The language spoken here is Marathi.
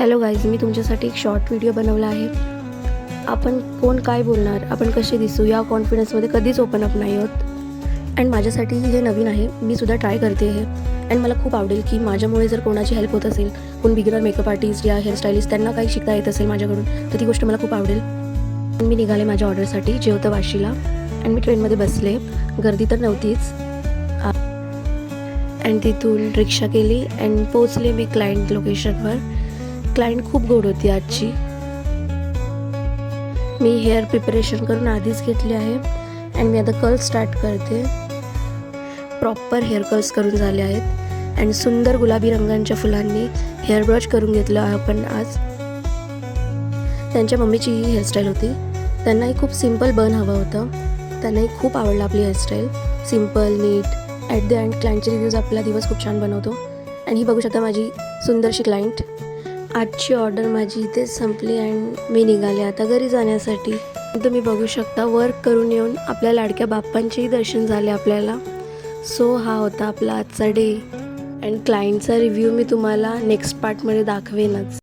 हॅलो गाईज, मी तुमच्यासाठी एक शॉर्ट व्हिडिओ बनवला आहे. आपण कोण काय बोलणार, आपण कसे दिसू या कॉन्फिडन्समध्ये कधीच ओपन अप नाही होत. अँड माझ्यासाठी हे नवीन आहे, मी सुद्धा ट्राय करते हे. अँड मला खूप आवडेल की माझ्यामुळे जर कोणाची हेल्प होत असेल, कोण बिगिनर मेकअप आर्टिस्ट या हेअरस्टायलिस्ट त्यांना काही शिकता येत असेल माझ्याकडून, तर ती गोष्ट मला खूप आवडेल. मी निघाले माझ्या ऑर्डरसाठी जेवतं वाशीला. अँड मी ट्रेनमध्ये बसले, गर्दी तर नव्हतीच. अँड तिथून रिक्षा केली अँड पोचले मी क्लायंट लोकेशनवर. क्लायंट खूप गोड होती आजची. मी हेअर प्रिपरेशन करून आधीच घेतले आहे अँड मी आता कर्ल्स स्टार्ट करते. प्रॉपर हेअर कर्ल्स करून झाले आहेत अँड सुंदर गुलाबी रंगांच्या फुलांनी हेअर ब्रश करून घेतलं आपण आज. त्यांच्या मम्मीची ही हेअरस्टाईल होती. त्यांनाही खूप सिम्पल बन हवं होतं. त्यांनाही खूप आवडलं आपली हेअरस्टाईल, सिम्पल नीट. ॲट द एंड क्लायंटचे रिव्ह्यूज आपला दिवस खूप छान बनवतो. आणि ही बघू शकता माझी सुंदरशी क्लायंट. आजची ऑर्डर माझी इथेच संपली अँड मी निघाले आता घरी जाण्यासाठी. तुम्ही बघू शकता वर्क करून येऊन आपल्या लाडक्या बाप्पांचेही दर्शन झाले आपल्याला. सो हा होता आपला आजचा डे. अँड क्लायंटचा रिव्ह्यू मी तुम्हाला नेक्स्ट पार्टमध्ये दाखवेनच.